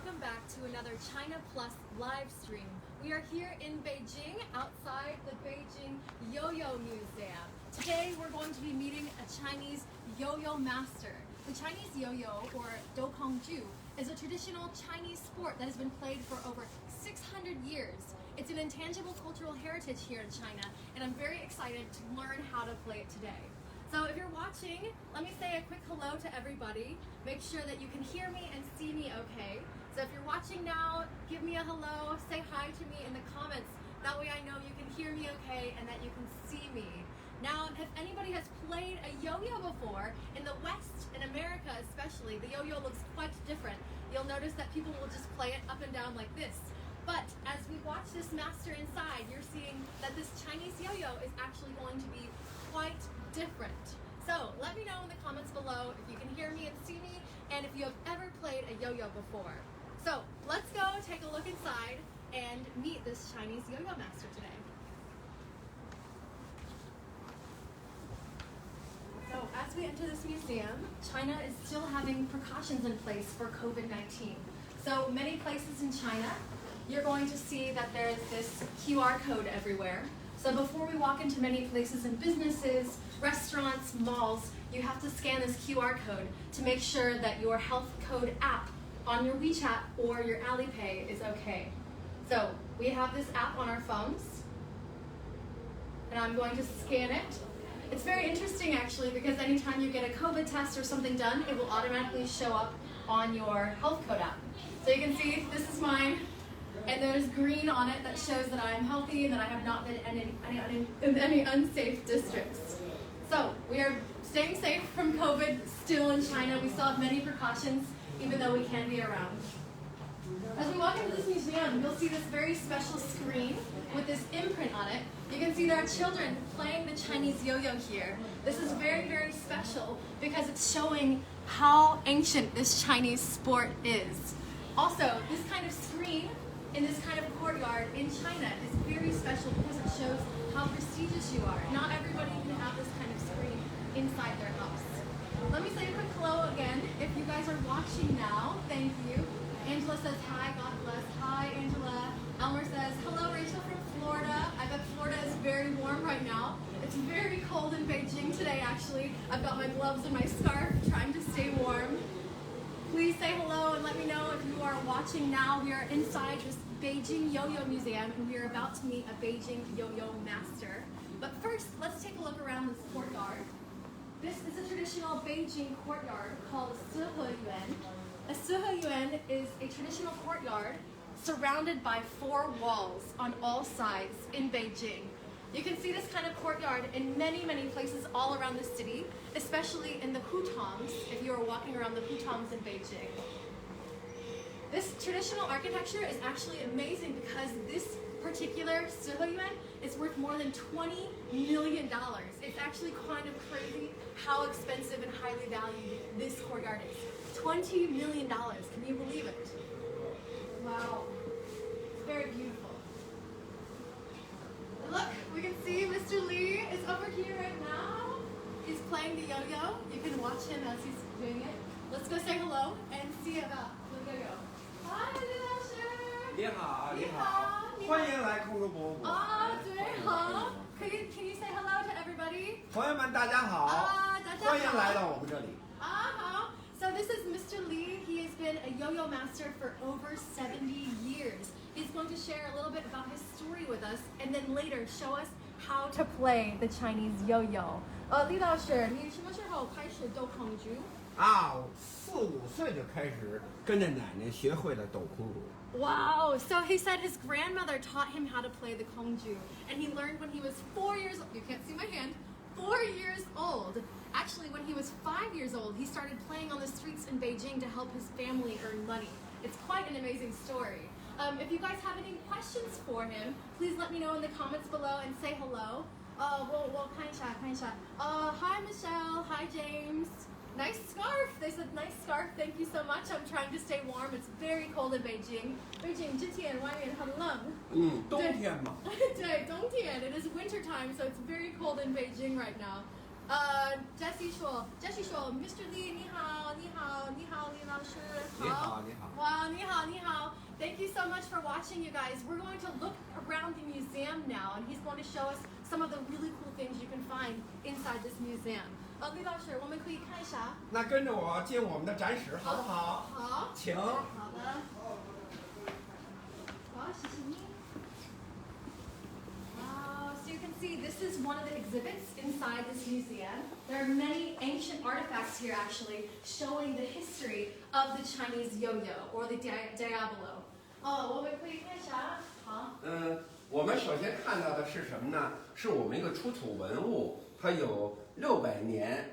welcome back to another China Plus live stream. We are here in Beijing outside the Beijing Yo-Yo Museum. Today we're going to be meeting a Chinese yo-yo master. The Chinese yo-yo, or Doukongju, is a traditional Chinese sport that has been played for over 600 years. It's an intangible cultural heritage here in China, and I'm very excited to learn how to play it today. So if you're watching, let me say a quick hello to everybody. Make sure that you can hear me and see me okay. So if you're watching now, give me a hello, say hi to me in the comments. That way I know you can hear me okay and that you can see me. Now, if anybody has played a yo-yo before, in the West, in America especially, the yo-yo looks quite different. You'll notice that people will just play it up and down like this. But as we watch this master inside, you're seeing that this Chinese yo-yo is actually going to be quite different. So let me know in the comments below if you can hear me and see me, and if you have ever played a yo-yo before. So let's go take a look inside and meet this Chinese yo-yo master today. So as we enter this museum, China is still having precautions in place for COVID-19. So many places in China, you're going to see that there's this QR code everywhere. So before we walk into many places and businesses, restaurants, malls, you have to scan this QR code to make sure that your health code app on your WeChat or your Alipay is okay. So we have this app on our phones, and I'm going to scan it. It's very interesting actually, because anytime you get a COVID test or something done, it will automatically show up on your health code app. So you can see this is mine. And there's green on it that shows that I'm healthy and that I have not been in any unsafe districts. So we are staying safe from COVID still in China. We still have many precautions, even though we can be around. As we walk into this museum, you'll see this very special screen with this imprint on it. You can see there are children playing the Chinese yo-yo here. This is very, very special because it's showing how ancient this Chinese sport is. Also, this kind of screen in this kind of courtyard in China is very special because it shows how prestigious you are. Not everybody can have this kind of screen inside their house. Let me say a quick hello again. If you guys are watching now, thank you. Angela says hi, God bless. Hi, Angela. Elmer says, hello, Rachel from Florida. I bet Florida is very warm right now. It's very cold in Beijing today, actually. I've got my gloves and my scarf trying to stay warm. Please say hello and let me know if you are watching now. We are inside this Beijing Yo-Yo Museum, and we are about to meet a Beijing Yo-Yo master. But first, let's take a look around this courtyard. This is a traditional Beijing courtyard called Siheyuan. A Siheyuan is a traditional courtyard surrounded by 4 walls on all sides in Beijing. You can see this kind of courtyard in many, many places all around the city, especially in the hutongs, if you are walking around the hutongs in Beijing. This traditional architecture is actually amazing because this particular Siheyuan is worth more than $20 million. It's actually kind of crazy how expensive and highly valued this courtyard is. $20 million, can you believe it? Wow, it's very beautiful. Look, we can see Mr. Lee is over here right now. He's playing the yo-yo. You can watch him as he's doing it. Let's go say hello and see about the yo-yo. Hi, 李老师。你好，你好，欢迎来空中博物馆。对，好。Can you say hello to everybody? 朋友们，大家好。大家好。欢迎来到我们这里。好。So this is Mr. Lee. He has been a yo-yo master for over 70 years. He's going to share a little bit about his story with us, and then later show us how to play the Chinese yo-yo. 李老师，你什么时候开始斗空竹4、5岁就开始跟着奶奶学会了斗空竹。Wow! So he said his grandmother taught him how to play the kongju, and he learned when he was 4 years old. You can't see my hand. 4 years old. Actually, when he was 5 years old, he started playing on the streets in Beijing to help his family earn money. It's quite an amazing story. If you guys have any questions for him, please let me know in the comments below and say hello. 我看一下. Hi Michelle. Hi James. Nice scarf. They said nice scarf. Thank you so much. I'm trying to stay warm. It's very cold in Beijing. Beijing 今天外面很冷。冬天嘛。对，冬天. It is winter time, so it's very cold in Beijing right now. Jessie 说，Mr. Lee 你好，李老师，你好，你好。哇，你好。Thank you so much for watching, you guys. We're going to look around the museum now, and he's going to show us some of the really cool things you can find inside this museum. 李老师，我们可以看一下。那跟着我进我们的展室，好不好？好。请。好的。好，谢谢你。So you can see this is one of the exhibits inside this museum. There are many ancient artifacts here actually showing the history of the Chinese yo-yo or the Diabolo. 我们可以看一下。好。我们首先看到的是什么呢？是我们一个出土文物，它有600年，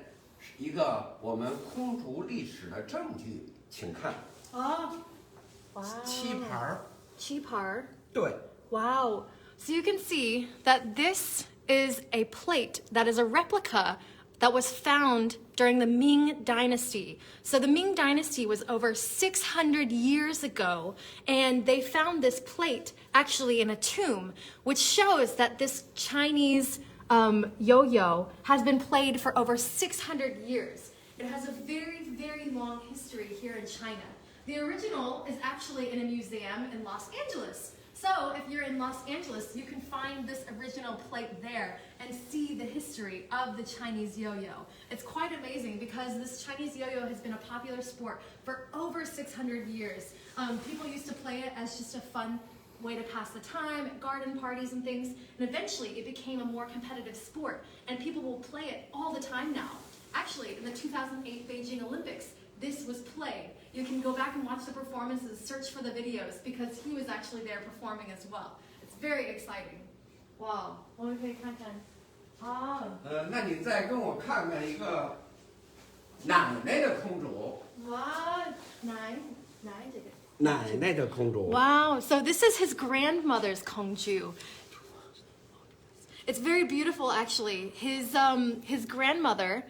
一个我们空竹历史的证据，请看。哇。漆盘儿。漆盘儿。对。Wow. So you can see that this is a plate that is a replica that was found during the Ming Dynasty. So the Ming Dynasty was over 600 years ago, and they found this plate actually in a tomb, which shows that this Chinese yo-yo has been played for over 600 years. It has a very, very long history here in China. The original is actually in a museum in Los Angeles. So if you're in Los Angeles, you can find this original plate there and see the history of the Chinese yo-yo. It's quite amazing because this Chinese yo-yo has been a popular sport for over 600 years. People used to play it as just a fun way to pass the time at garden parties and things, and eventually it became a more competitive sport, and people will play it all the time now. Actually, in the 2008 Beijing Olympics, this was played. You can go back and watch the performances, search for the videos, because he was actually there performing as well. It's very exciting. Wow. 我们可以看看。那你再跟我看看一个奶奶的空竹。哇，奶奶的空竹。Wow. So this is his grandmother's kongju. It's very beautiful, actually. His grandmother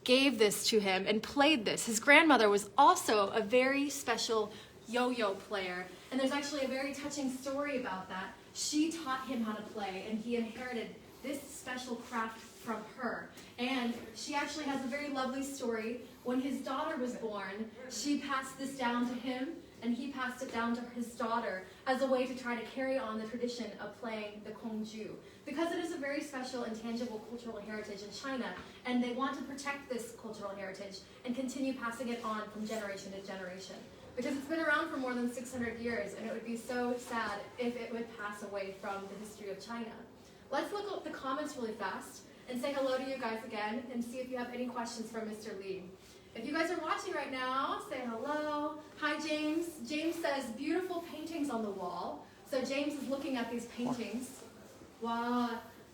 gave this to him and played this. His grandmother was also a very special yo-yo player, and there's actually a very touching story about that. She taught him how to play, and he inherited this special craft from her. And she actually has a very lovely story. When his daughter was born, she passed this down to him, and he passed it down to his daughter as a way to try to carry on the tradition of playing the kongju. Because it is a very special and tangible cultural heritage in China, and they want to protect this cultural heritage and continue passing it on from generation to generation. Because it's been around for more than 600 years, and it would be so sad if it would pass away from the history of China. Let's look at the comments really fast and say hello to you guys again and see if you have any questions for Mr. Lee. If you guys are watching right now, say hello. Hi, James. James says, beautiful paintings on the wall. So James is looking at these paintings. 哇，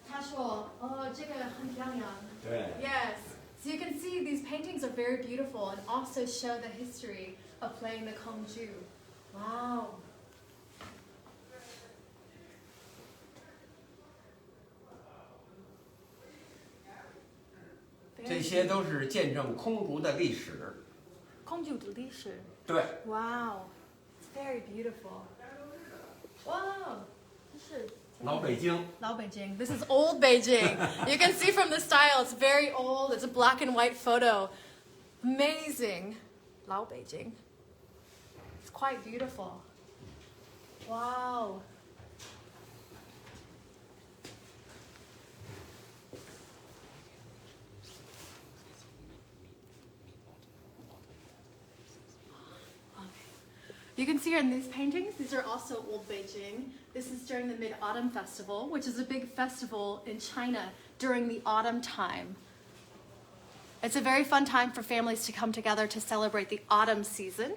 他说，这个很漂亮。对。Yes. So you can see these paintings are very beautiful and also show the history of playing the kongju. Wow. 这些都是见证空竹的历史。空竹的历史。对。Wow, it's very beautiful. Wow, 这是。老北京。老北京. This is old Beijing. You can see from the style, it's very old. It's a black and white photo. Amazing. 老北京. It's quite beautiful. Wow. You can see here in these paintings, these are also old Beijing. This is during the Mid-Autumn Festival, which is a big festival in China during the autumn time. It's a very fun time for families to come together to celebrate the autumn season.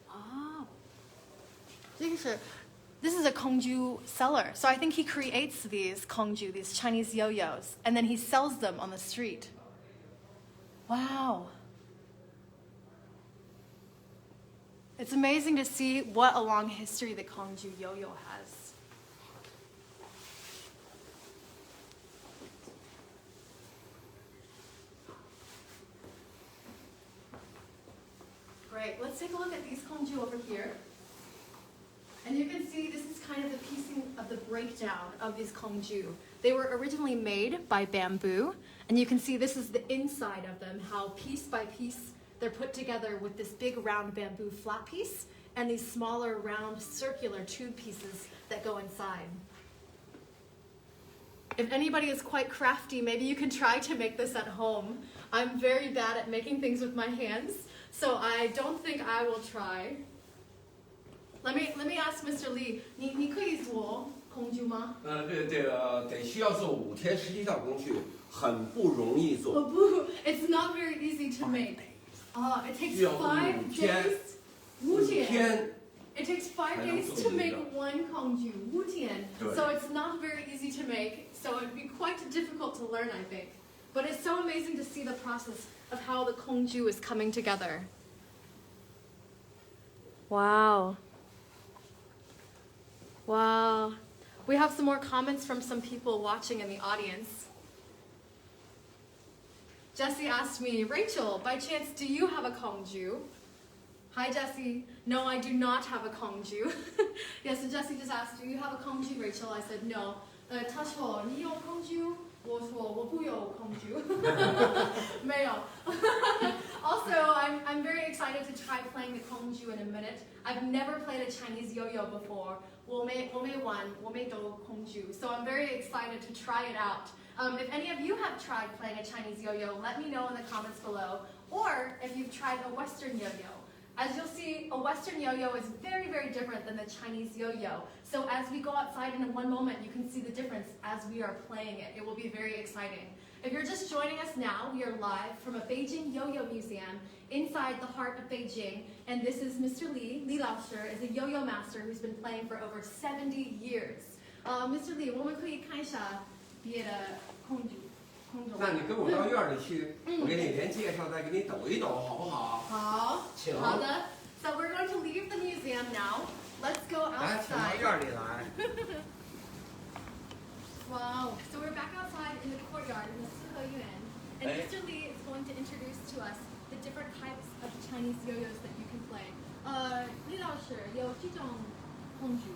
Oh. This is a kongju seller. So I think he creates these kongju, these Chinese yo-yos, and then he sells them on the street. Wow. It's amazing to see what a long history the kongju yo-yo has. Great, let's take a look at these kongju over here. And you can see this is kind of the piecing of the breakdown of these kongju. They were originally made by bamboo, and you can see this is the inside of them, how piece by piece they're put together with this big round bamboo flat piece and these smaller round circular tube pieces that go inside. If anybody is quite crafty, maybe you can try to make this at home. I'm very bad at making things with my hands, so I don't think I will try. Let me ask Mr. Lee, 你可以做空竹吗？这个得需要做5天，实际上工序很不容易做。Oh, boo. It's not very easy to make. It takes 5 days. 5天。 It takes 5 days to make one kongju, wutian. So it's not very easy to make. So it'd be quite difficult to learn, I think. But it's so amazing to see the process of how the kongju is coming together. Wow. Wow. We have some more comments from some people watching in the audience. Jesse asked me, Rachel, by chance, do you have a kongju? Hi, Jesse. No, I do not have a kongju. Yeah, so Jesse just asked, do you have a kongju, Rachel? I said, no. 他说你有kongju? 我说我不有kongju. 没有. Also, I'm very excited to try playing the kongju in a minute. I've never played a Chinese yo-yo before. 我没玩，我没懂kongju. So I'm very excited to try it out. If any of you have tried playing a Chinese yo-yo, let me know in the comments below. Or if you've tried a Western yo-yo. As you'll see, a Western yo-yo is very, very different than the Chinese yo-yo. So as we go outside in one moment, you can see the difference as we are playing it. It will be very exciting. If you're just joining us now, we are live from a Beijing Yo-Yo Museum inside the heart of Beijing. And this is Mr. Li. Li Laoshi is a yo-yo master who's been playing for over 70 years. Mr. Li, 我们可以看一下别的空中。那你跟我到院里去，我给你连介绍，再给你抖一抖，好不好？好，请。好的。So we're going to leave the museum now. Let's go outside. 来，请到院里来。Wow. So we're back outside in the courtyard in the Siheyuan, and Mr. Li is going to introduce to us the different types of Chinese yo-yos that you can play. 李老师有几种工具？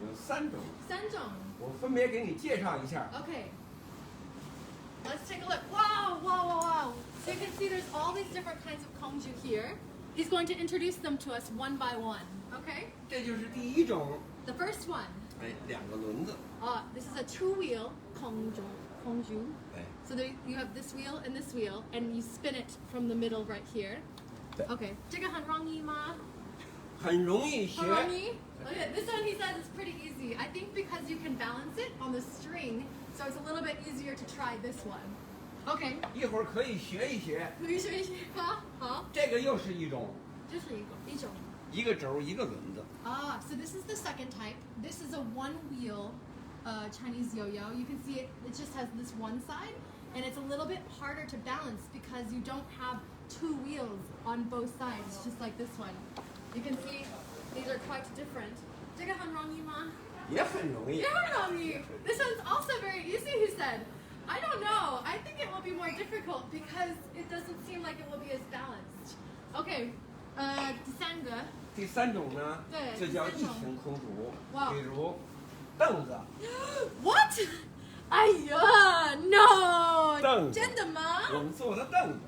有3种。3种。我分别给你介绍一下。Okay. Let's take a look. Wow, wow, wow, wow. So you can see there's all these different kinds of kongju here. He's going to introduce them to us one by one. Okay? 这就是第1种。 The first one. 2个轮子。This is a 2-wheel kongju. So there you have this wheel and this wheel, and you spin it from the middle right here. Okay. 这个很容易吗？很容易学。很容易? Okay, this one he says is pretty easy. I think because you can balance it on the string, so it's a little bit easier to try this one. Okay. 一会儿可以学一学。可以学一学吧。好。这个又是一种。这是一种。一个轴，一个轮子。So this is the second type. This is a one-wheel Chinese yo-yo. You can see it just has this one side, and it's a little bit harder to balance because you don't have 2 wheels on both sides, just like this one. You can see these are quite different. 这个很容易吗？也很容易。也很容易。This one's also very easy, he said. I don't know. I think it will be more difficult because it doesn't seem like it will be as balanced. Okay. 第3种呢，这叫异形空竹，比如凳子。What? 哎呀 ，No！ 凳子。真的吗？我们做的凳子。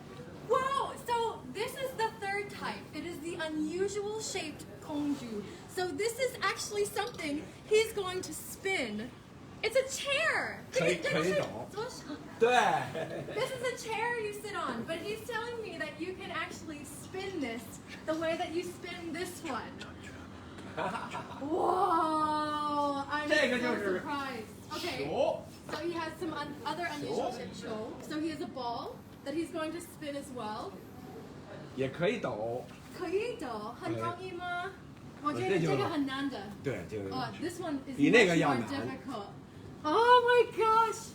Wow! So this is the third type. It is the unusual shaped kongju. So this is actually something he's going to spin. It's a chair. 可以抖。对。This is a chair you sit on, but he's telling me that you can actually spin this the way that you spin this one. Whoa! I'm so surprised. Okay. So he has some other unusual shaped show. So he has a ball that he's going to spin as well. 也可以抖。可以抖，很容易吗？我觉得这个很难的。对，这个。This one is 比那个要 much 难。 more difficult. Oh my gosh!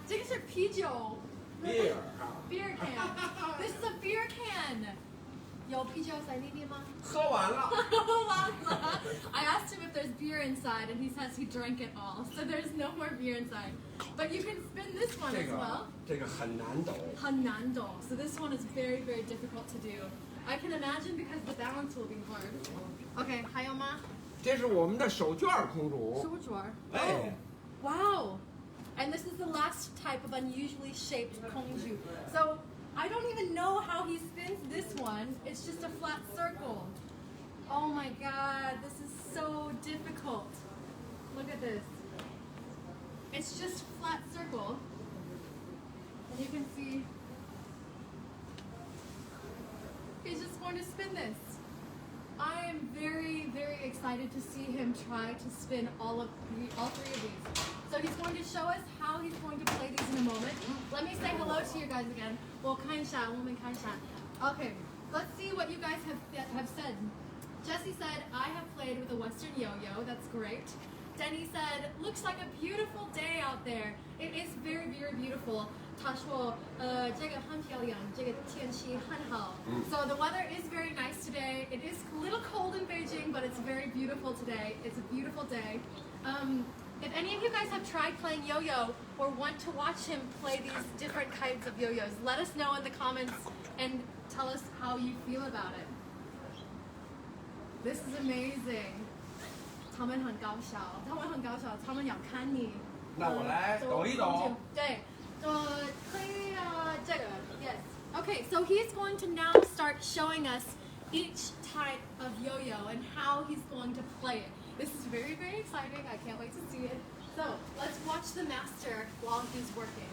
这个是啤酒。Beer. Beer can. This is a beer can. 有啤酒在里面吗？喝完了。喝完了。I asked him if there's beer inside, and he says he drank it all. So there's no more beer inside. But you can spin this one as well. 这个很难抖。很难抖. So this one is very, very difficult to do. I can imagine because the balance will be hard. Okay, 还有吗？这是我们的手绢空竹。手绢。哎。Wow. And this is the last type of unusually shaped kongju. So I don't even know how he spins this one. It's just a flat circle. Oh my god, this is so difficult. Look at this. It's just flat circle. And you can see he's just going to spin this. I am very, very excited to see him try to spin all three of these. So he's going to show us how he's going to play these in a moment. Let me say hello to you guys again. Okay, let's see what you guys have said. Jesse said, I have played with a Western yo-yo. That's great. Denny said, looks like a beautiful day out there. It is very, very beautiful. 他说，这个很漂亮，这个天气很好。So the weather is very nice today. It is a little cold in Beijing, but it's very beautiful today. It's a beautiful day. If any of you guys have tried playing yo-yo or want to watch him play these different kinds of yo-yos, let us know in the comments and tell us how you feel about it. This is amazing. 他们很搞笑，他们要看你。那我来抖一抖。对。可以这个 yes. Okay, so he's going to now start showing us each type of yo-yo and how he's going to play it. This is very, very exciting. I can't wait to see it. So let's watch the master while he's working.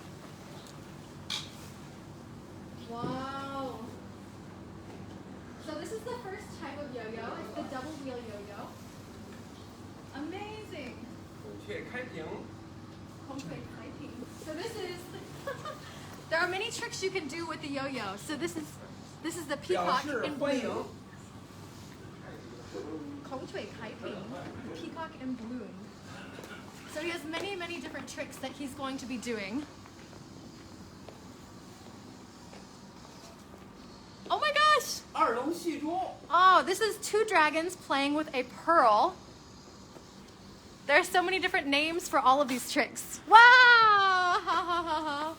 Wow. So this is the first type of yo-yo. It's the double wheel yo-yo. Amazing. 孔雀开屏。So this is there are many tricks you can do with the yo-yo. So this is the peacock in bloom. 孔雀开屏 peacock in bloom. So he has many, many different tricks that he's going to be doing. Oh my gosh! 二龙戏珠。 Oh, this is two dragons playing with a pearl. There are so many different names for all of these tricks. Wow! Ha, ha, ha, ha.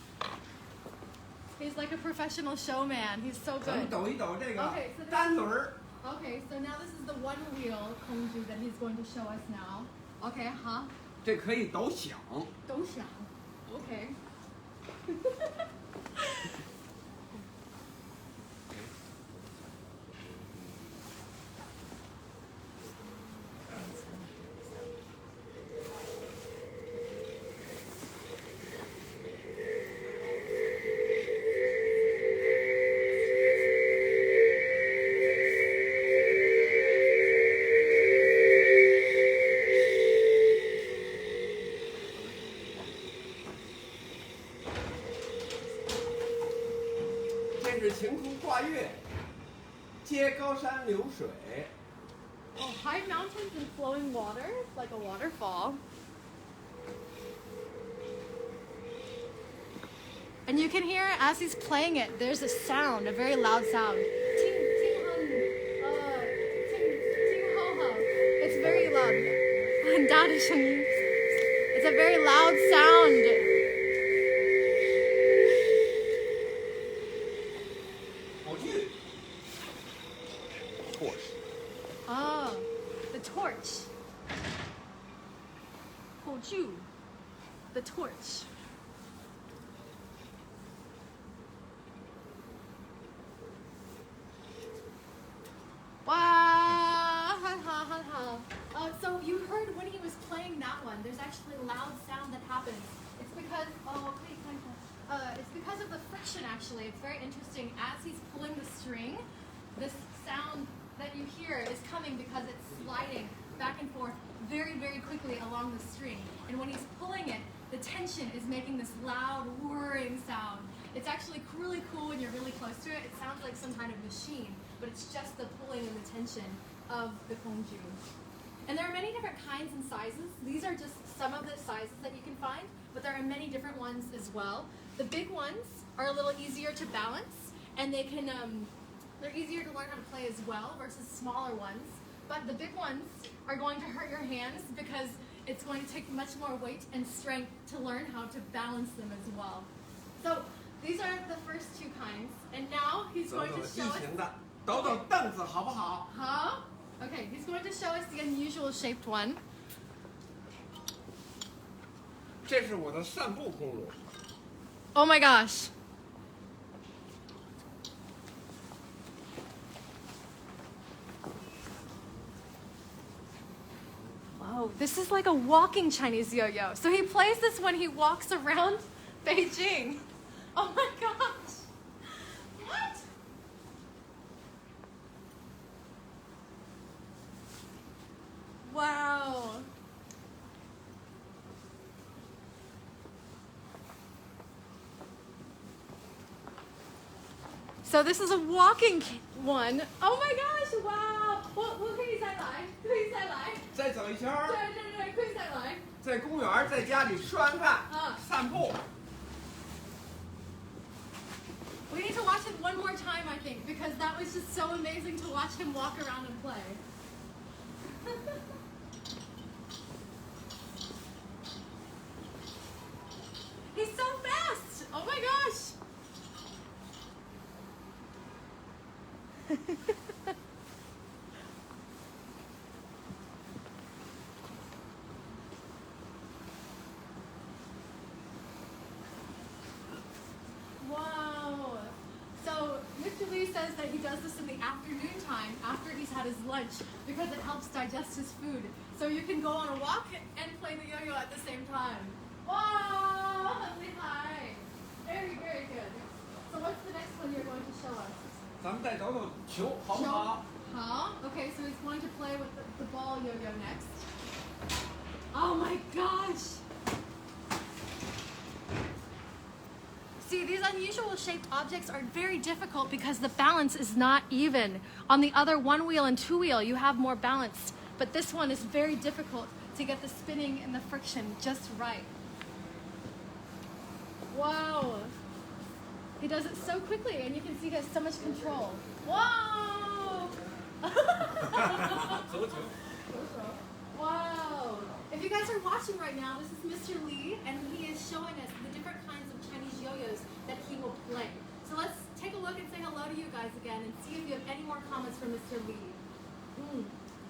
He's like a professional showman. He's so 咱们 good. 抖一抖这个 Okay, so 单轮儿。 Okay, so now this is the one wheel kongju that he's going to show us now. Okay, huh? 这可以抖响。抖响. Okay. 这是晴空跨越，接高山流水。 Oh, high mountains and flowing water, like a waterfall. And you can hear as he's playing it, there's a sound, a very loud sound. Ting, ting, ting, ho, ho. It's very loud. 很大的声音. It's a very loud sound. Torch. Oh, the torch. 火炬 the torch. Wow! So you heard when he was playing that one, there's actually a loud sound that happens. It's because it's because of the friction. Actually, it's very interesting. As he's pulling the string, this sound that you hear is coming because it's sliding back and forth very, very quickly along the string. And when he's pulling it, the tension is making this loud whirring sound. It's actually really cool when you're really close to it. It sounds like some kind of machine, but it's just the pulling and the tension of the kongju. And there are many different kinds and sizes. These are just some of the sizes that you can find, but there are many different ones as well. The big ones are a little easier to balance, and they can they're easier to learn how to play as well versus smaller ones. But the big ones are going to hurt your hands because it's going to take much more weight and strength to learn how to balance them as well. So these are the first two kinds, and now he's going to show us. 抖抖凳子好不好？ Huh? Okay, he's going to show us the unusual shaped one. 这是我的散步空路。 Oh my gosh. Wow, this is like a walking Chinese yo-yo. So he plays this when he walks around Beijing. Oh my gosh. What? Wow. So this is a walking one. Oh my gosh, wow. 我可以再来，可以再来。再走一圈儿，对，可以再来。在公园，在家里吃完饭，散步。 We need to watch it one more time, I think, because that was just so amazing to watch him walk around and play. He's so fast! Oh my gosh! Wow. So Mr. Lee says that he does this in the afternoon time after he's had his lunch because it helps digest his food. So you can go on a walk and play the yo-yo at the same time. Wow! Hi. Very, very good. So what's the next one you're going to show us? 咱们再走走球，好不好？ Huh? Okay, so he's going to play with the ball yo-yo next. Oh my gosh! See, these unusual shaped objects are very difficult because the balance is not even. On the other one wheel and two wheel, you have more balance, but this one is very difficult to get the spinning and the friction just right. Wow! He does it so quickly, and you can see he has so much control. Whoa! Wow! If you guys are watching right now, this is Mr. Lee, and he is showing us the different kinds of Chinese yo-yos that he will play. So let's take a look and say hello to you guys again and see if you have any more comments from Mr. Lee.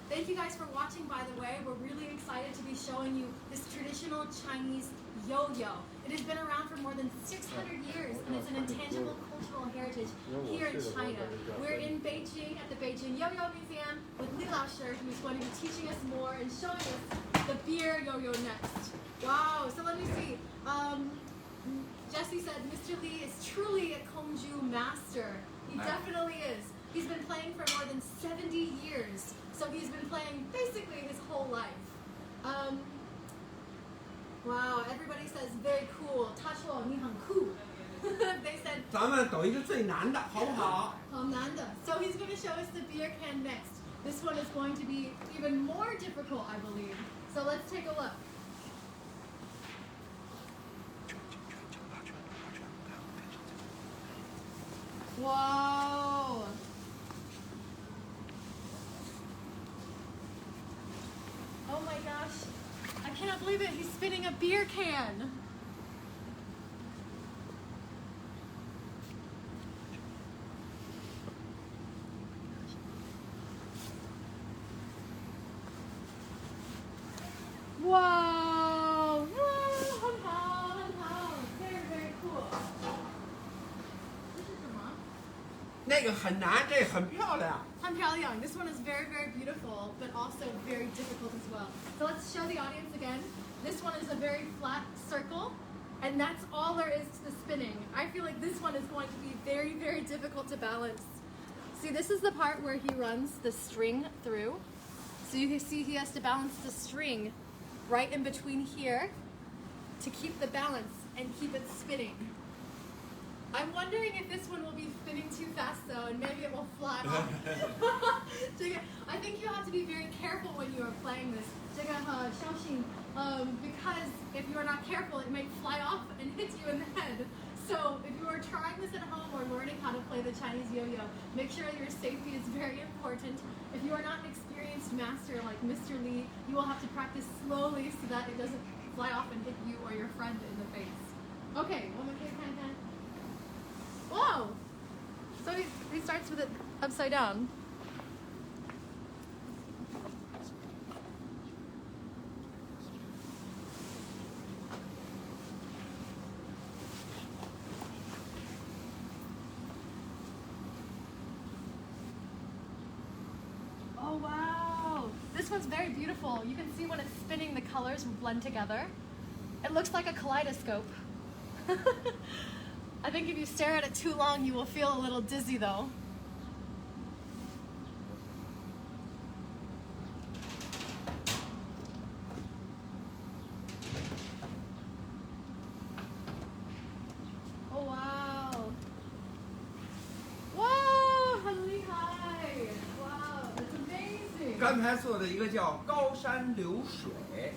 Thank you guys for watching, by the way. We're really excited to be showing you this traditional Chinese yo-yo. It has been around for more than 600 years, and it's an intangible cultural heritage here in China. We're in Beijing at the Beijing Yo-Yo Museum with Li Laoshi, who's going to be teaching us more and showing us the beer yo-yo next. Wow, so let me see. Jesse said Mr. Lee is truly a Kongju master. He definitely is. He's been playing for more than 70 years. So he's been playing basically his whole life. Wow, everybody says very cool. 他说你很酷. They said 咱们走一个最难的，好不好？ 好难的. So he's going to show us the beer can next. This one is going to be even more difficult, I believe. So let's take a look. Whoa! Oh my gosh. I cannot believe it. He's spinning a beer can. Whoa! Whoa! 很好，很好. Very, very cool. 这是什么？那个很难，这很漂亮。 Han Piaoliang. This one is very, very beautiful, but also very difficult as well. So let's show the audience again. This one is a very flat circle, and that's all there is to the spinning. I feel like this one is going to be very, very difficult to balance. See, this is the part where he runs the string through. So you can see he has to balance the string right in between here to keep the balance and keep it spinning. I'm wondering if this one will be spinning too fast though, and maybe it will fly off. I think you have to be very careful when you are playing this. 这个小心, because if you are not careful, it may fly off and hit you in the head. So if you are trying this at home or learning how to play the Chinese yo-yo, make sure your safety is very important. If you are not an experienced master like Mr. Lee, you will have to practice slowly so that it doesn't fly off and hit you or your friend in the face. Okay, 我们可以看看. Whoa! So he starts with it upside down. it's very beautiful. You can see when it's spinning, the colors blend together. It looks like a kaleidoscope. I think if you stare at it too long, you will feel a little dizzy though. Oh wow. Whoa, 很厉害. Wow, that's amazing. 刚才做的一个叫高山流水。 对。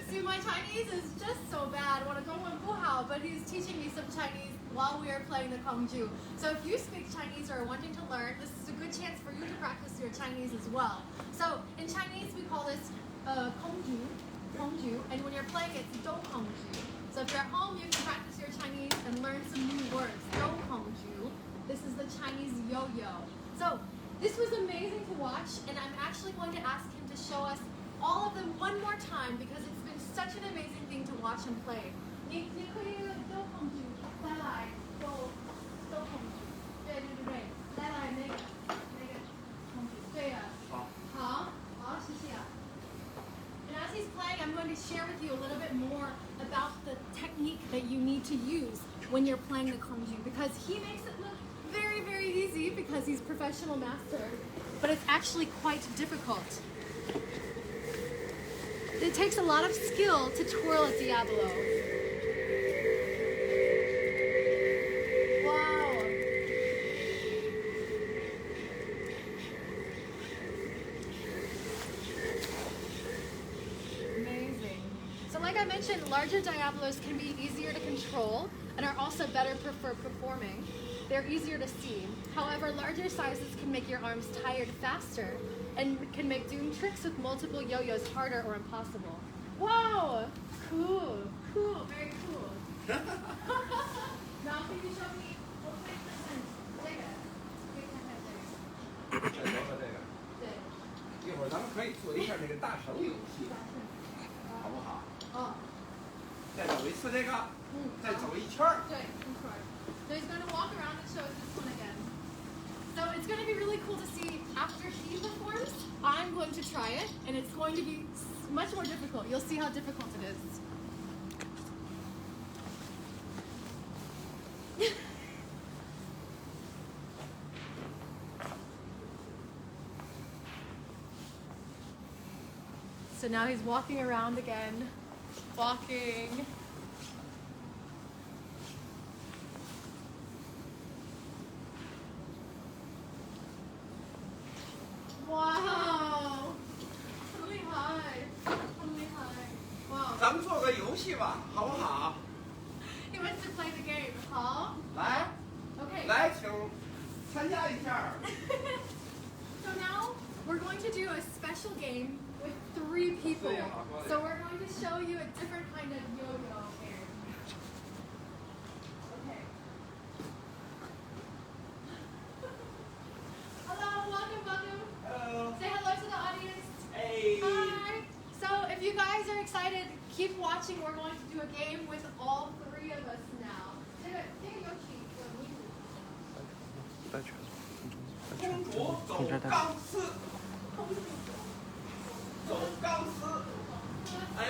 See, my Chinese is just so bad. 我的中文不好, but he's teaching me some Chinese while we are playing the Kongju. So if you speak Chinese or are wanting to learn, this is a good chance for you to practice your Chinese as well. So in Chinese, we call this Kongju, and when you're playing, it's Dou Kongju. So if you're at home, you can practice your Chinese and learn some new words. Dou Kongju. This is the Chinese yo-yo. So this was amazing to watch, and I'm actually going to ask him to show us all of them one more time because it's been such an amazing thing to watch him play. 你可以都控制，再来都控制，对，再来那个控制，对呀，好，谢谢。And as he's playing, I'm going to share with you a little bit more about the technique that you need to use when you're playing the Kongju because he makes it look very, very easy because he's professional master, but it's actually quite difficult. It takes a lot of skill to twirl a Diablo. Wow. Amazing. So like I mentioned, larger Diablos can be easier to control and are also better for performing. They're easier to see. However, larger sizes can make your arms tired faster and can make doing tricks with multiple yo-yos harder or impossible. Wow! Cool, very cool. Now can you show me what makes the sense? 这个和这个。对。一会儿咱们可以做一下这个大绳游戏，好不好？哦。再走一次这个，再走一圈儿。对，一圈儿。So he's going to walk around and show us this one again. So it's going to be really cool to see after he performs. I'm going to try it, and it's going to be much more difficult. You'll see how difficult it is. So now he's walking around again. Walking. Wow! 很厉害，很厉害。Wow! 咱们做个游戏吧，好不好？ He wants to play the game. 好。来。Okay. 来，请参加一下。So now we're going to do a special game with 3 people. So we're going to show you a different kind of yo-yo game. Okay. Hello, welcome. Hello. Say hello to the audience. Hey. Hi. So if you guys are excited, keep watching. We're going to do a game with all 3 of us now. 这个游戏有迷途。公主走钢丝。走钢丝。哎。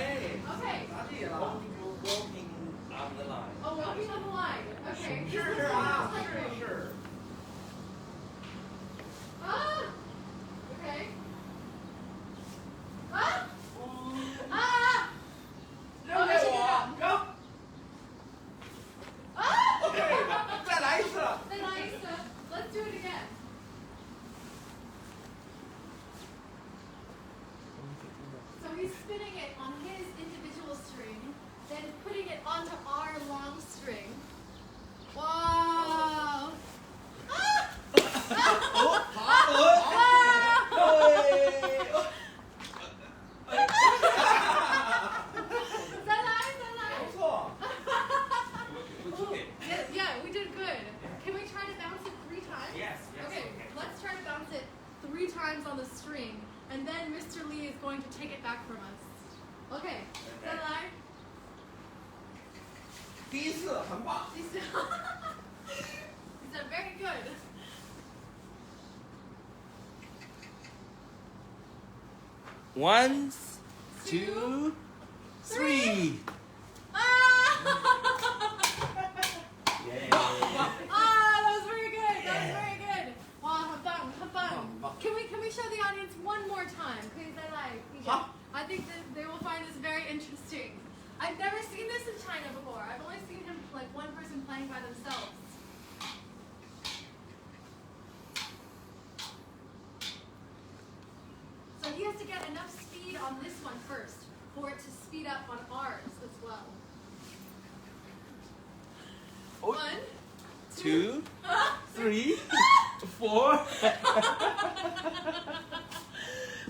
Okay. 咋地了？ Walking on the line. Oh, walking on the line. Okay. 试试啊，试试。 Ah! Okay. Ah! Ah! 扔给我，扔。Ah! OK，再来一次。 Then let's do it again. So he's spinning it on his individual string, then putting it onto our long string. Wow! Ah! 再来。不错。 Yeah, we did good. Can we try to bounce it 3 times? Yes. Okay, let's try to bounce it 3 times on the string, and then Mr. Lee is going to take it back from us. Okay, 再来。第一次很棒。He said very good. 1, 2, 3. That was very good. That was very good. Wow, 很棒，很棒。Can we show the audience one more time? 可以再来一个。好。I think that they will find this very interesting. I've never seen this in China before. I've only seen him like one person playing by themselves. So he has to get enough speed on this one first for it to speed up on ours as well. 1, 2, 3, 4.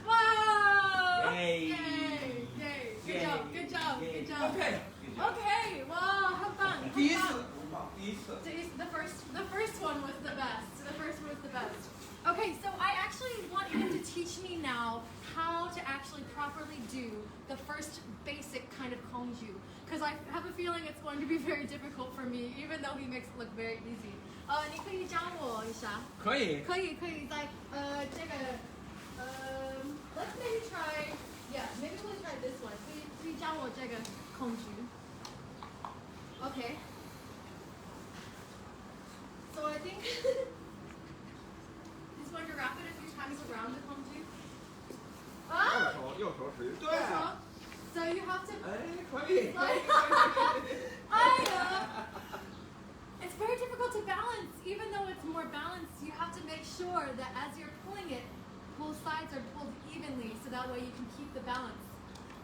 Wow! Yay. Yay! Yay! Good Yay. job! Good job! Good job! OK， Okay! Wow! How fun! 第一 How 次 fun.，第一次。 The first one was the best. The first one was the best. Okay, so I actually want him to teach me now how to actually properly do the first basic kind of Kongju. Because I have a feeling it's going to be very difficult for me, even though he makes it look very easy. 你可以教我一下。可以。可以在这个let's maybe try maybe we'll try this one. 可以教我这个空局。Okay. So I think he's going to wrap it a few times around the空局. 右手使对。 So you have to. 哎，可以。 It's very difficult to balance. Even though it's more balanced, you have to make sure that as you're pulling it, both sides are pulled evenly so that way you can keep the balance.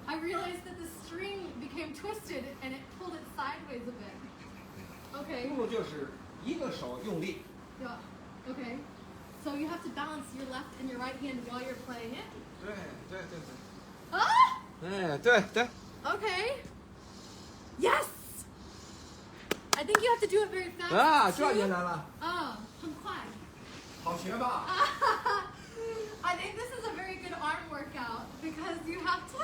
I realized that the string became twisted and it pulled it sideways a bit. Okay. 公主就是一个手用力。 Yeah. Okay. So you have to balance your left and your right hand while you're playing it. 对对对对。 Ah! 哎，对对。 Okay. Yes! I think you have to do it very fast. 啊，这 too. 也难了。 很快。好学吧？ I think this is a very good arm workout because you have to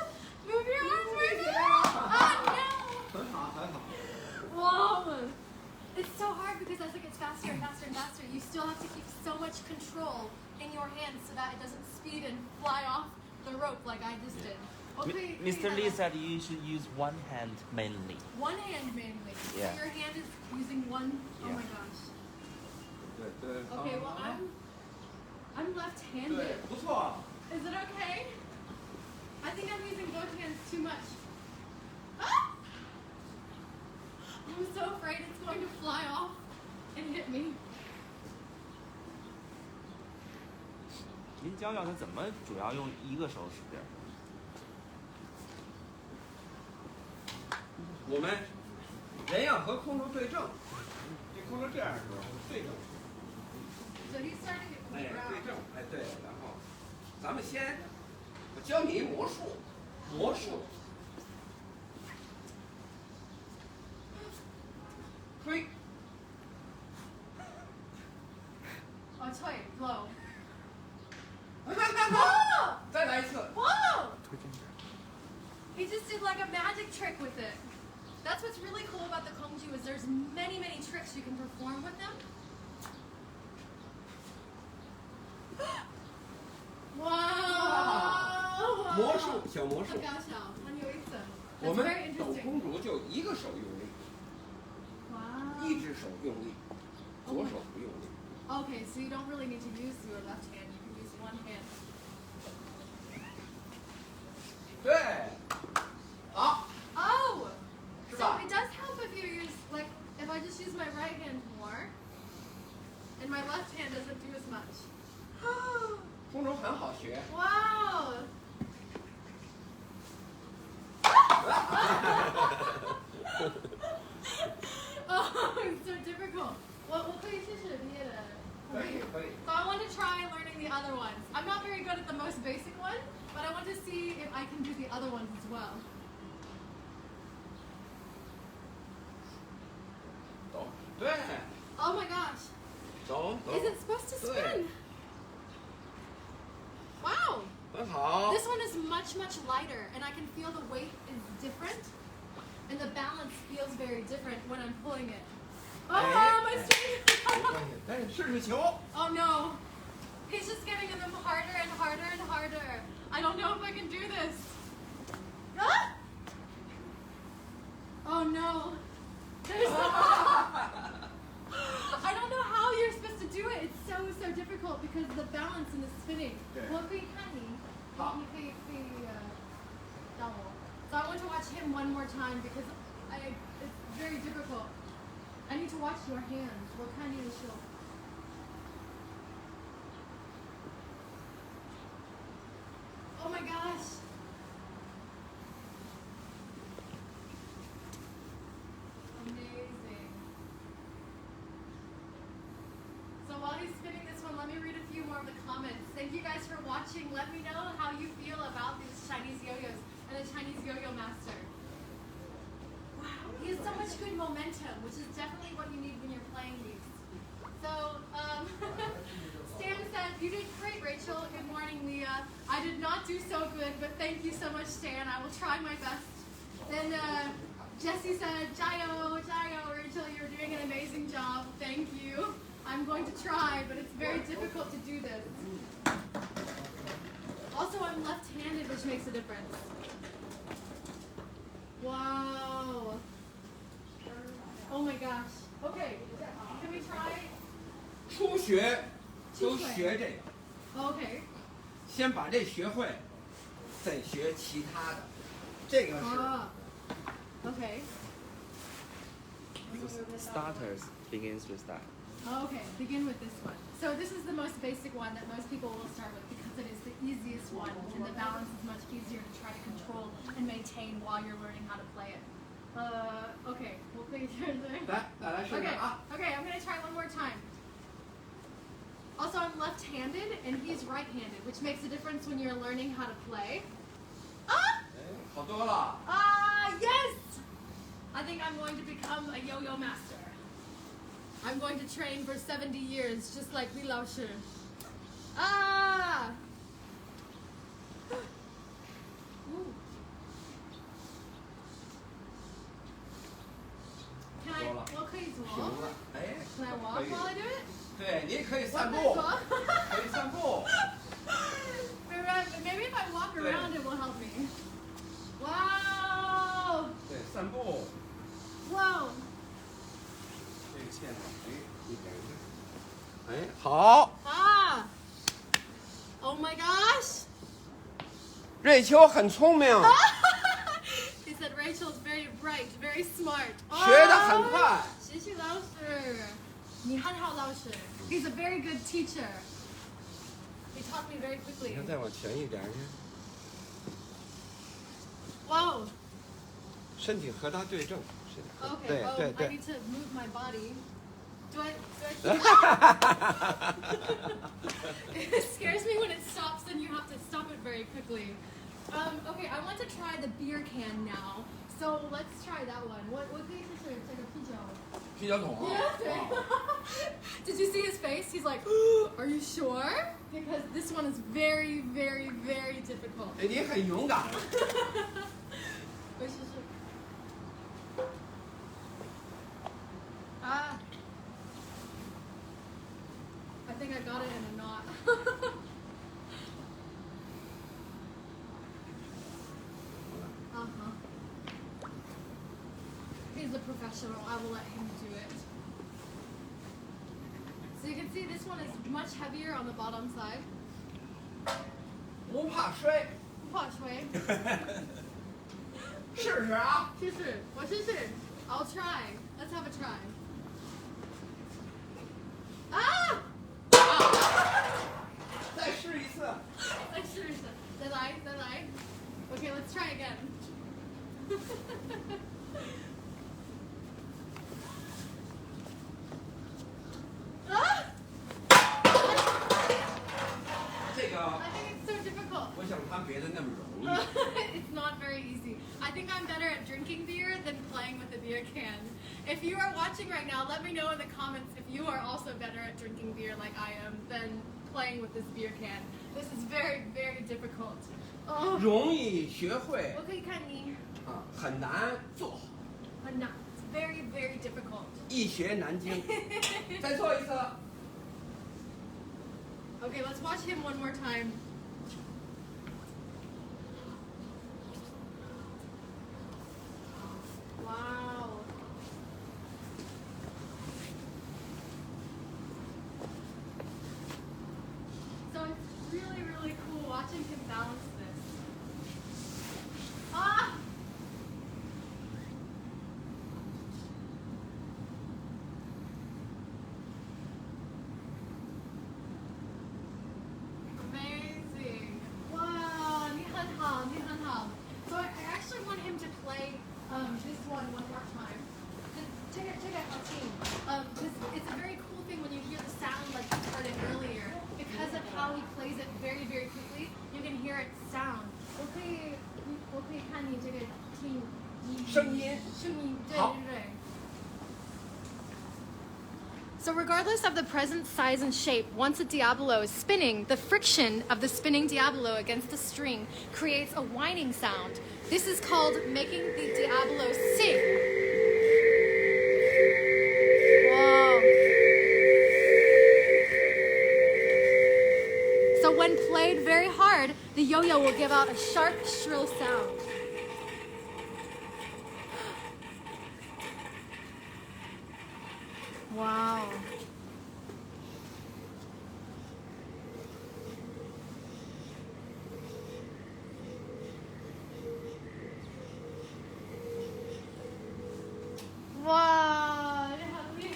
move your arms very fast. Oh 很好很好。 no! Whoa! It's so hard because as it gets faster and faster and faster, you still have to keep so much control in your hands so that it doesn't speed and fly off the rope like I just did. Okay, Mr. Lee said you should use one hand mainly. One hand mainly. Yeah. So your hand is using one. Oh Yeah. my gosh. 对对。 Okay, well I'm 对， left-handed. 不错。 Is it okay? I think I'm using both hands too much. Ah! I'm so afraid it's going to fly off and hit me. 您教教他怎么主要用一个手使劲儿。我们人要和空中对正，这空中这样的时候对正。 So he's starting it from 哎 the 对 ground. 正，哎对，然后咱们先，我教你一魔术，魔术，吹， Oh, toy, blow. 再来一次。 Whoa! He just did like a magic trick with it. That's what's really cool about the Kongju is there's many, many tricks you can perform with them. Wow! 魔术，小魔术很。搞笑，很有意思。我 That's 们 very 抖 interesting. 公主就一个手用力， Wow. 一只手用力，左手不用力。 Okay, so you don't really need to use your left hand. You can use one hand. 对，好， Oh! 是 So 吧？ it does help if you use, like, if I just use my right hand more, and my left hand doesn't do as much. 公主很好学。 Wow! Oh, it's so difficult. Well, 我可以试试别的。可以可以。 So I want to try learning the other ones. I'm not very good at the most basic one, but I want to see if I can do the other ones as well. 抖，对， Oh my gosh! 抖抖 Is it supposed to 对 spin?，Wow! 很好。 This one is much, much lighter, and I can feel the weight is different, and the balance feels very different when I'm pulling it. Oh, my 没 string! 关系，但是试试球。 Oh no! He's just giving them harder and harder and harder. I don't know if I can do this. Ah! Oh no. There's I don't know how you're supposed to do it. It's so difficult because of the balance and the spinning. 对。我可以看你，好。你可以让我。So I want to watch him one more time because it's very difficult. I need to watch your hands. 我看你的手。Oh my gosh. Amazing. So while he's spinning this one, let me read a few more of the comments. Thank you guys for watching. Let me know how you feel about these Chinese yo-yos and the Chinese yo-yo master. Wow, he has so much good momentum, which is definitely what you need when you're playing these. So, Stan said, you did great, Rachel. Good morning, Leah. I did not do so good, but thank you so much, Stan. I will try my best. Then Jessie said, Jayo, Rachel, you're doing an amazing job. Thank you. I'm going to try, but it's very difficult to do this. Also, I'm left-handed, which makes a difference. Wow. Oh my gosh. Okay, can we try? 初学都学这个， Okay. 先把这学会，再学其他的。这个是 Okay. Starters begins with that. Okay, begin with this one. So this is the most basic one that most people will start with because it is the easiest one and the balance is much easier to try to control and maintain while you're learning how to play it. Okay, we'll play it. 来试试啊！ Okay, I'm gonna try one more time. Also, I'm left-handed and he's right-handed, which makes a difference when you're learning how to play. Ah! 好多了。 Yes! I think I'm going to become a yo-yo master. I'm going to train for 70 years, just like Li Lao Shi. Ah! Ooh. Can I walk? 行了，哎， Can I walk 可以 while I do it? 对，你可以 What 散 can 步 I，walk? 可以散步。 Maybe if I walk around, it will help me. Wow! 对，散步。 Wow! 这个线一点哎，好。 Ah! Oh my gosh! 瑞秋很聪明， He said Rachel's very bright, very smart. 学得很快。 谢谢老师，你很好，老师。He's a very good teacher. He taught me very 你 quickly. 看，再往前一点，你看 Wow. 身体和他对正。是的 Okay. 对 Oh, 对 I 对。 need to move my body. Do I? It scares me when it stops, and you have to stop it very quickly. Okay, I want to try the beer can now. So let's try that one. What can you say? It's like a pigeon. 啤酒桶啊。 Yeah. Did you see his face? He's like, are you sure? Because this one is very, very, very difficult. 哎，你很勇敢。Ah. I think I got it in a knot. Uh-huh. He's a professional. I will let him do it. So you can see this one is much heavier on the bottom side. 不怕摔，不怕摔。试试啊！试试，我试试。I'll try. Let's have a try. Ah! 再试一次。再试一次。再来。Okay, let's try again. Ah! 这个， I think it's so difficult. 我想他别的那么容易。 It's not very easy. I think I'm better at drinking beer than playing with a beer can. If you are watching right now, let me know in the comments if you are also better at drinking beer like I am than playing with this beer can. This is very, very difficult. Oh, 容易学会我可以看你。啊，很难做好，很难. It's very, very difficult. 易学难精。再做一次。 Okay, let's watch him one more time. this one more time. Because it's a very cool thing when you hear the sound like you heard it earlier. Because of how he plays it very, very quickly, you can hear it sound. 我可以看你这个听声音。声音，对好。对对。So regardless of the present size and shape, once a diabolo is spinning, the friction of the spinning diabolo against the string creates a whining sound. This is called making the diabolo sing. Whoa. So when played very hard, the yo-yo will give out a sharp, shrill sound. Wow. Wow, 很厉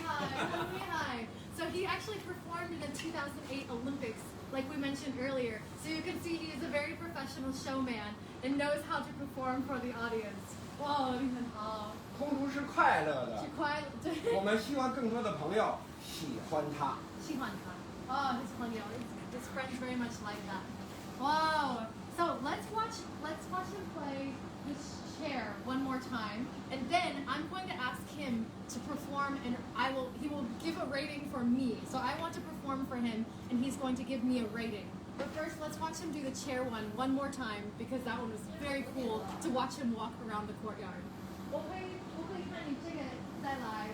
害. So he actually performed in the 2008 Olympics, like we mentioned earlier. So you can see he is a very professional showman and knows how to perform for the audience. Wow, 你很好。空竹是快乐的，是快乐，对。我们希望更多的朋友喜欢它。喜欢他。Oh, his friends very much like that. Wow. So let's watch him play this chair one more time, and then I'm going to ask him to perform, and he will give a rating for me. So I want to perform for him, and he's going to give me a rating. But first, let's watch him do the chair one more time, because that one was very cool to watch him walk around the courtyard. 我会看你这个再来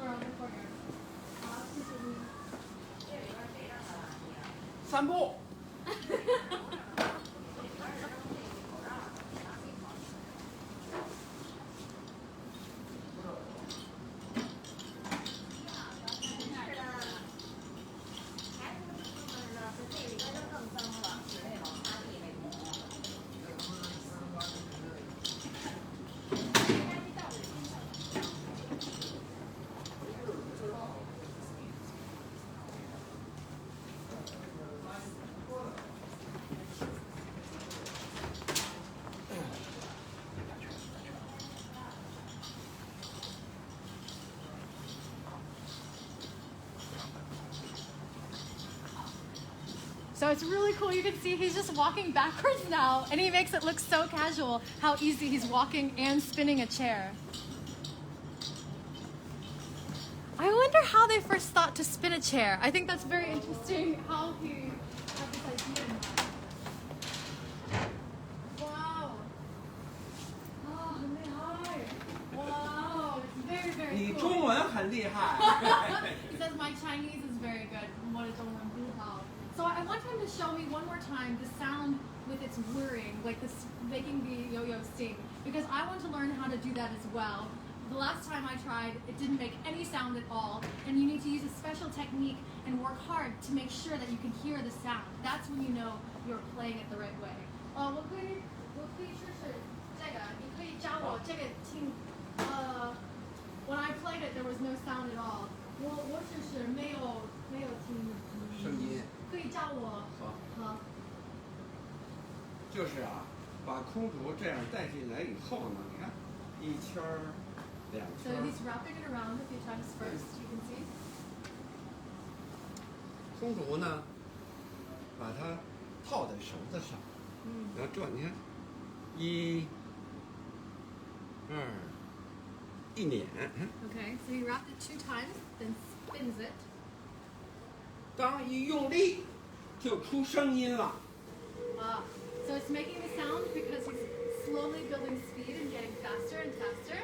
around the courtyard. 好，谢谢你。散步。So it's really cool. You can see he's just walking backwards now, and he makes it look so casual how easy he's walking and spinning a chair. I wonder how they first thought to spin a chair. I think that's very interesting how he had this idea in mind. Wow. Oh, 很厉害. Wow, it's very, very 你 cool. 中文很厉害。He says my Chinese is very good. 我的中文不好. So I want him to show me one more time the sound with its whirring, like this, making the yo-yo sing, because I want to learn how to do that as well. The last time I tried, it didn't make any sound at all, and you need to use a special technique and work hard to make sure that you can hear the sound. That's when you know you're playing it the right way. 我可以试试这个，你可以教我这个听。When I played it, there was no sound at all. 我只是没有听声音。可以教我。好。就是啊，把空竹这样带进来以后呢，你看，一圈儿，两 So 圈儿。 he's wrapping it around a few times first. You can see. 空竹呢，把它套在绳子上，然后转，你看，一、二，一捻。 Okay, so he wrapped it 2 times, then spins it. 当一用力，就出声音了。 So it's making the sound because he's slowly building speed and getting faster and faster.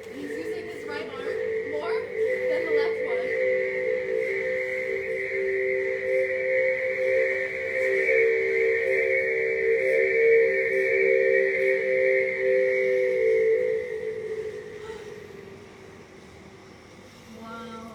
And he's using his right arm more than the left one. Wow.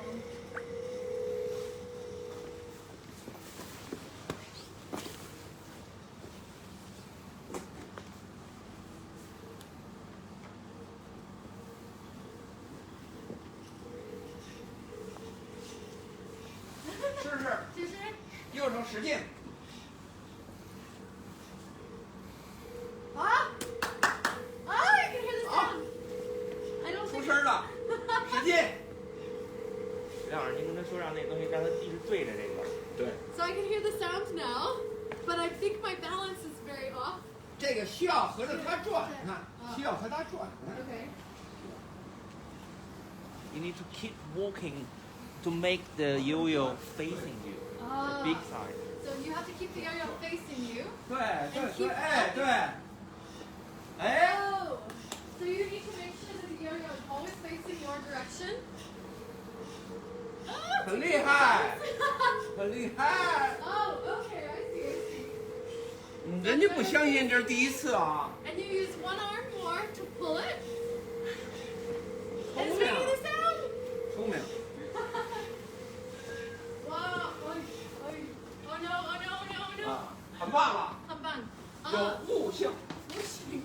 试试，试试。右手使劲。说让那东西让它一直对着这个。对， So I can hear the sound now, but I think my balance is very off. 这个需要和着它转，你看，需要和它转。 Okay. You need to keep walking to make the yo-yo facing you, the big side. So you have to keep the yo-yo facing you. 对 And keep 哎对，哎， Oh, so you need to make sure that the yo-yo is always facing your direction. 很厉害，很厉害。 Oh, okay, I see, I see. 人家不相信这是第一次啊。 And you use one arm more to pull it. 聪 And it's 明， making the sound. 聪明。 Wow. Oh no, oh no, oh no, oh no. 啊，很棒了，很棒。有悟性。不行。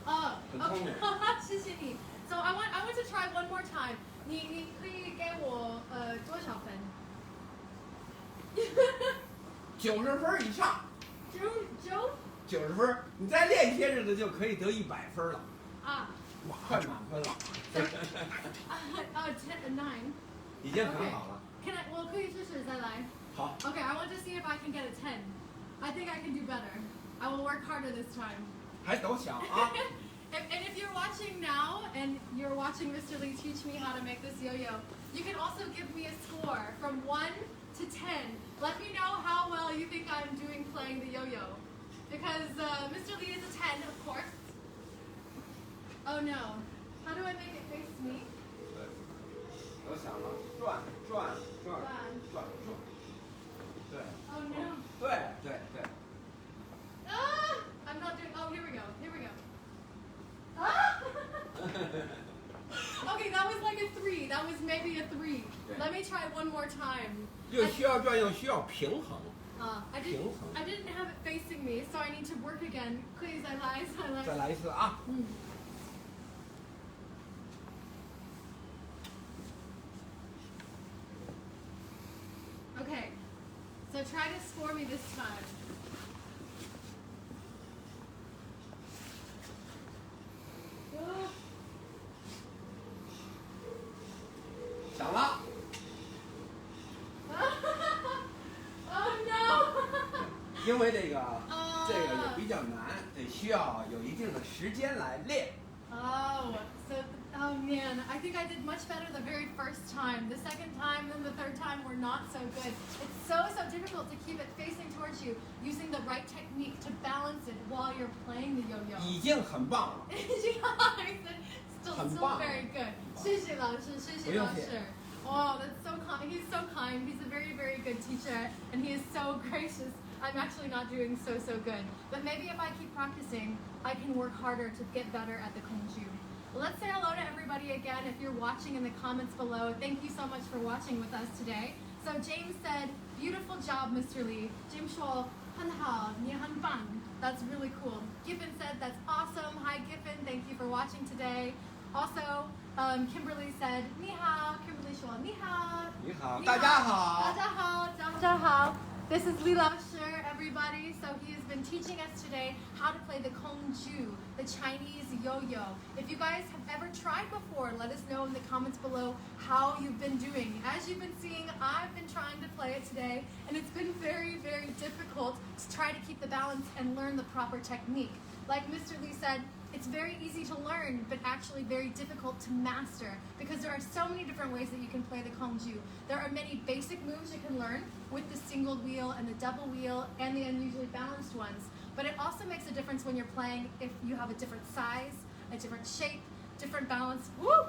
很聪明。谢谢你。So I want to try one more time. 你可以给我多少分90分以上， ？9 90分，你再练些日子就可以得100分了，啊快满分了， 9. 已经很好了。 Can I? 我可以试试再来。好， Okay, I want to see if I can get a 10. I think I can do better. I will work harder this time. 还都小啊。 And if you're watching now and you're watching Mr. Lee teach me how to make this yo-yo, you can also give me a score from 1 to 10. Let me know how well you think I'm doing playing the yo-yo. Because Mr. Lee is a 10, of course. Oh no. How do I make it face me? 都想了，转。对。 Oh no. 对。 Ah! I'm not doing. Oh, here we go. Ah! Okay, that was like a 3. That was maybe a 3. Let me try one more time. 又需要转又需要平衡。 I didn't have it facing me, so I need to work again. Please, I lied. 再来一次啊！ Okay, so try to score me this time. Ah. 想了。 Oh no! 因为这个也比较难，得需要有一定的时间来练。 Oh man, I think I did much better the very first time. The second time and the third time were not so good. It's so difficult to keep it facing towards you, using the right technique to balance it while you're playing the yo-yo. 已经很棒了。 Still very good. 谢谢老师，谢谢老师。Oh, that's so kind. He's so kind. He's a very, very good teacher, and he is so gracious. I'm actually not doing so good. But maybe if I keep practicing, I can work harder to get better at the Kongju. Well, let's say hello to everybody again. If you're watching in the comments below, thank you so much for watching with us today. So James said, beautiful job, Mr. Lee. James 说很好，你很棒. That's really cool. Giffen said, that's awesome. Hi, Giffen. Thank you for watching today. Also, Kimberly said, 你好. Kimberly 说你好.你好，大家好。大家好，大家好. This is Li Lao Shi, everybody. So he has been teaching us today how to play the Kongju, the Chinese yo-yo. If you guys have ever tried before, let us know in the comments below how you've been doing. As you've been seeing, I've been trying to play it today, and it's been very, very difficult to try to keep the balance and learn the proper technique. Like Mr. Lee said, it's very easy to learn, but actually very difficult to master because there are so many different ways that you can play the Kongju. There are many basic moves you can learn with the single wheel and the double wheel and the unusually balanced ones. But it also makes a difference when you're playing if you have a different size, a different shape, different balance. Woo!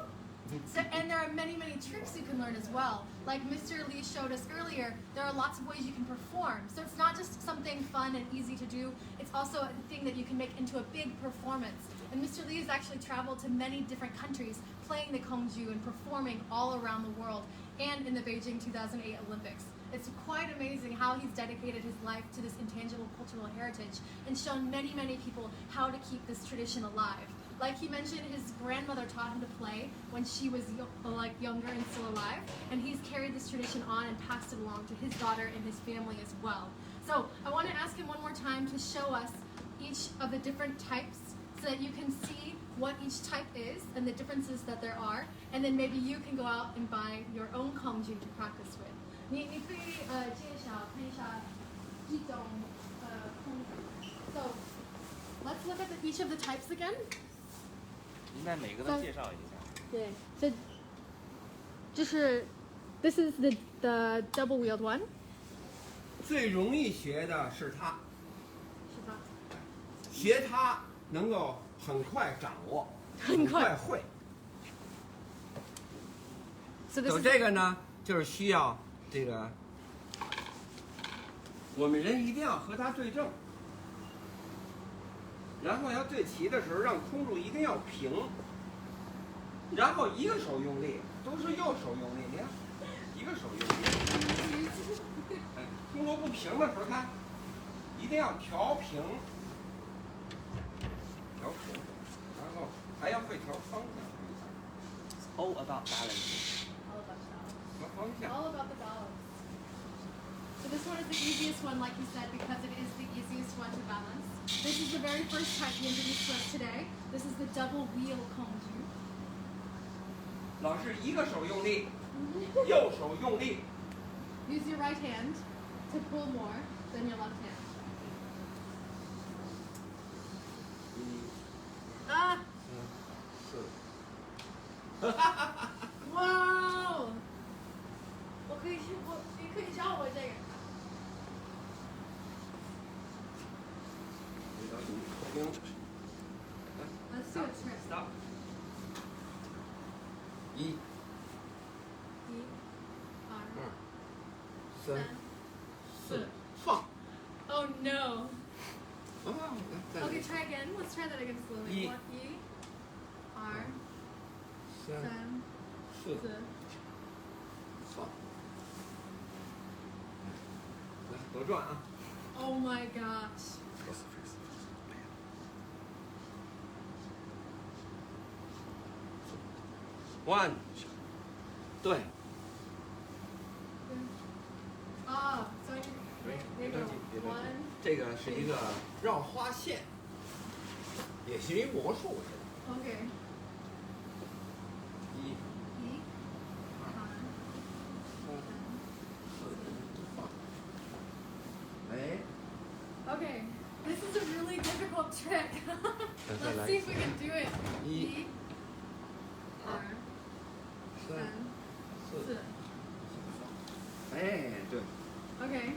So, and there are many, many tricks you can learn as well. Like Mr. Lee showed us earlier, there are lots of ways you can perform. So it's not just something fun and easy to do, it's also a thing that you can make into a big performance. And Mr. Lee has actually traveled to many different countries playing the Kongju and performing all around the world and in the Beijing 2008 Olympics. It's quite amazing how he's dedicated his life to this intangible cultural heritage and shown many, many people how to keep this tradition alive. Like he mentioned, his grandmother taught him to play when she was younger and still alive, and he's carried this tradition on and passed it along to his daughter and his family as well. So I want to ask him one more time to show us each of the different types. so that you can see what each type is and the differences that there are, and then maybe you can go out and buy your own Kongju to practice with. 你可以介绍看一下这种Kongju. So let's look at each of the types again. 您再每个都介绍一下。对，这是 this is the double wheeled one. 最容易学的是它，是吧？学它能够很快掌握，很快会。 So this 走 is 这个呢，就是需要这个，我们人一定要和它对正，然后要对齐的时候，让空柱一定要平，然后一个手用力，都是右手用力，你看，一个手用力。哎，空柱不平的时候，看，一定要调平，调平，然后还要会调方向。 All about balance. all about balance. 调方向。 All about the balance. So this one is the easiest one, like you said, because it is the easiest one to balance. This is the very first type we introduced to us today. This is the double wheel Kongju. 老师一个手用力，右手用力。 Use your right hand to pull more than your left hand. Ah! 是。 Wow! 你可以教我这个。 Let's do it first. Stop. 一、一、二、二、三、三、四。放。 Oh no! 啊，来，再来 Okay, try again. Let's try that again slowly. 一。 1, 二、三、三、四、四。放。来，左转啊。 Oh my gosh! One， 对， Ah, so I there you go. 别着急 1. 这个是一个绕花线，也是一魔术似的。 Okay. 一、 1, 二、二、三、四、放。哎， Okay, this is a really difficult trick. Let's see if we can do it. 一、 1, 二、三、三、四、四。哎，对。 Okay.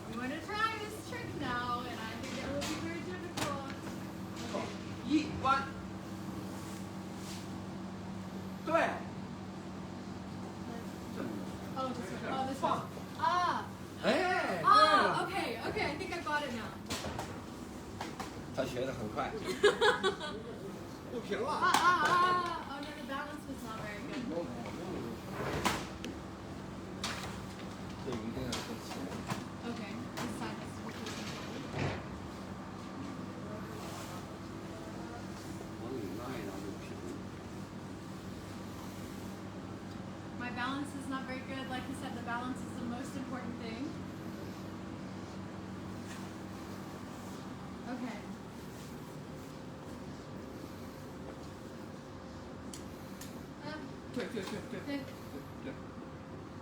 I'm going to try this trick now, and I think it will be very difficult. 一弯。对。这么着。 Oh, this one. Oh, this one. 放。 Ah. 哎，对 Ah. 了。 Okay. Okay. I think I got it now. 他学的很快。不平 Ah. 了。 Ah. Ah. Oh no, the balance was not very good. 这一定要跟前。 Okay. This side has to be controlled. 往里拉一拉就平。 My balance is not very good. Like you said, the balance is the most important thing. Okay. 对对对对 Then, 对。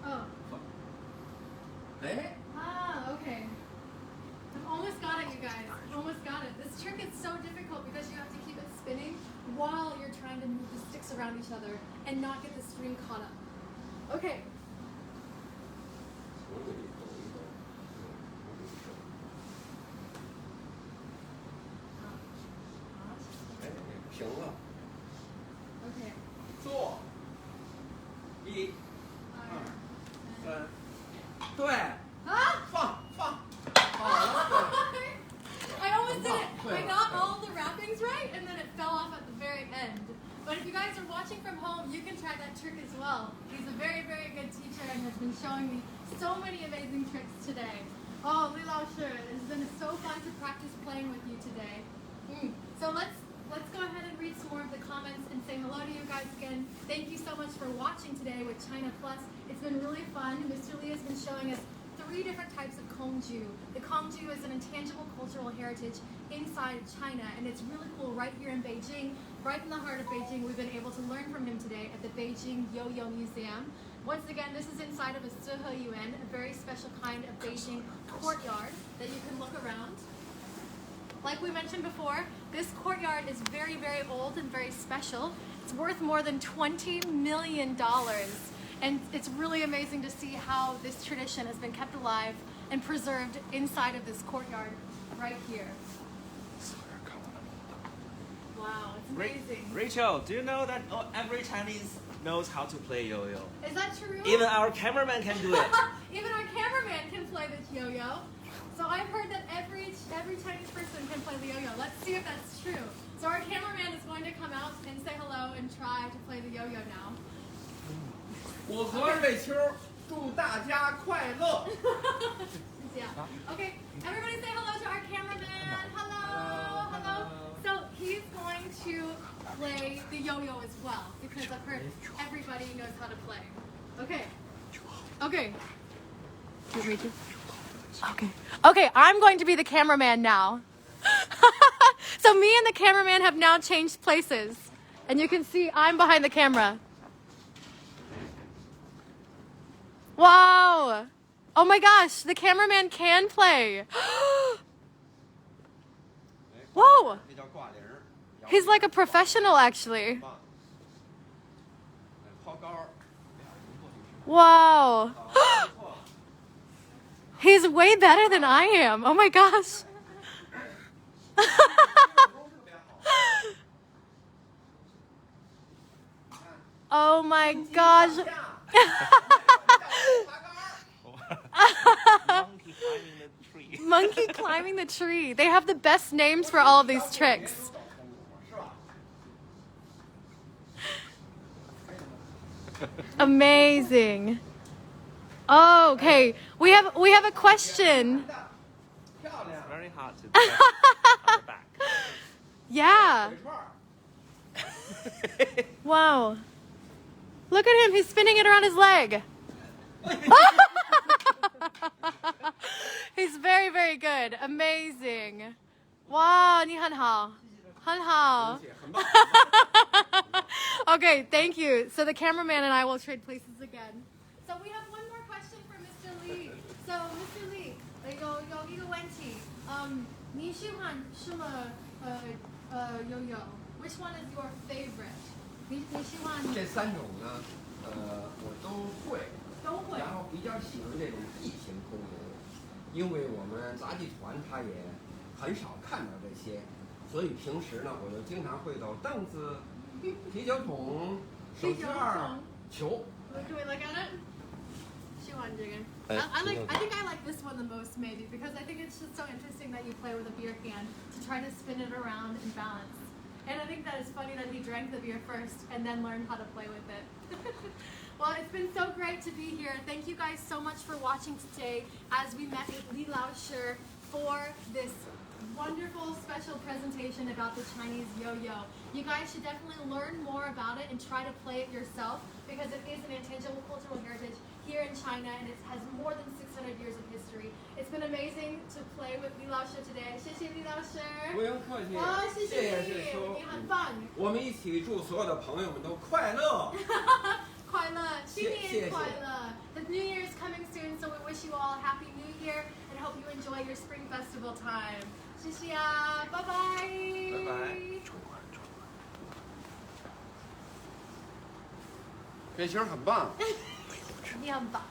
oh. 哎， Ah, okay. I've almost got it, you guys. Almost got it. This trick is so difficult because you have to keep it spinning while you're trying to move the sticks around each other and not get the string caught up. Okay. 我给你抖一抖。哎，平了。 Okay. 坐。一、 Alright. 三。对。 Ah! 放放。好了。 I almost did it. I Wait. got all the wrappings right, and then it fell off at the very end. But if you guys are watching from home, you can try that trick as well. He's a very, very good teacher and has been showing me so many amazing tricks today. Oh, Li Lao Shi, it has been so fun to practice playing with you today. So let's go ahead and read some more of the comments and say hello to you guys again. Thank you so much for watching today with China Plus. It's been really fun. Mr. Li has been showing us 3 different types of Kongju. The Kongju is an intangible cultural cultural heritage inside China, and it's really cool right here in Beijing, right in the heart of Beijing. We've been able to learn from him today at the Beijing Yo-Yo Museum. Once again, this is inside of a Sihe Yuan, a very special kind of Beijing courtyard that you can look around. Like we mentioned before, this courtyard is very, very old and very special. It's worth more than $20 million. And it's really amazing to see how this tradition has been kept alive and preserved inside of this courtyard right here. Wow, it's amazing. Rachel, do you know that every Chinese knows how to play yo-yo? Is that true? Even our cameraman can do it. Even our cameraman can play the yo-yo. So I've heard that every Chinese person can play the yo-yo. Let's see if that's true. So our cameraman is going to come out and say hello and try to play the yo-yo now. 我和瑞秋祝大家快乐。 Yeah. Okay, everybody say hello to our cameraman. Hello, hello. So he's going to play the yo-yo as well because I've heard everybody knows how to play. Okay. Okay. Do you want me to? Okay. Okay, I'm going to be the cameraman now. So me and the cameraman have now changed places. And you can see I'm behind the camera. Wow! Oh my gosh, the cameraman can play. Whoa! 这叫挂铃儿。 He's like a professional actually. 抛高。 Wow. He's way better than I am. Oh my gosh. Oh my gosh. Monkey climbing the tree. Monkey climbing the tree. They have the best names for all of these tricks. Amazing. Oh, okay. We have a question. 漂亮 It's。very hard to do on the back. Yeah. 腿串儿。 Wow. Look at him. He's spinning it around his leg. He's very, very good. Amazing. Wow, 你很好。很好。Okay, thank you. So the cameraman and I will trade places again. So we have one more question for Mr. Lee. So Mr. Lee, 有一个问题，你喜欢什么yo-yo? Which one is your favorite? 你喜欢这3种呢，我都会，都会。然后比较喜欢这种异形空游，因为我们杂技团它也很少看到这些，所以平时呢，我就经常会到凳子、啤酒桶、手绢儿、球。 Do we look at it? 喜欢这个。I think I like this one the most maybe because I think it's just so interesting that you play with a beer can to try to spin it around and balance. And I think that it's funny that he drank the beer first and then learned how to play with it. Well, it's been so great to be here. Thank you guys so much for watching today as we met with Li Laoshi for this wonderful special presentation about the Chinese yo-yo. You guys should definitely learn more about it and try to play it yourself because it is an intangible cultural heritage here in China and it has more than 600 years of history. It's been amazing to play with Li Laoshi today. 谢谢李老师。不用客气。谢谢你，谢秋。你很棒。我们一起祝所有的朋友们都快乐。快乐，新年快乐。The New Year is coming soon, so we wish you all a happy New Year and hope you enjoy your Spring Festival time. 谢谢啊，拜拜。拜拜。瑞秋很棒。你很棒。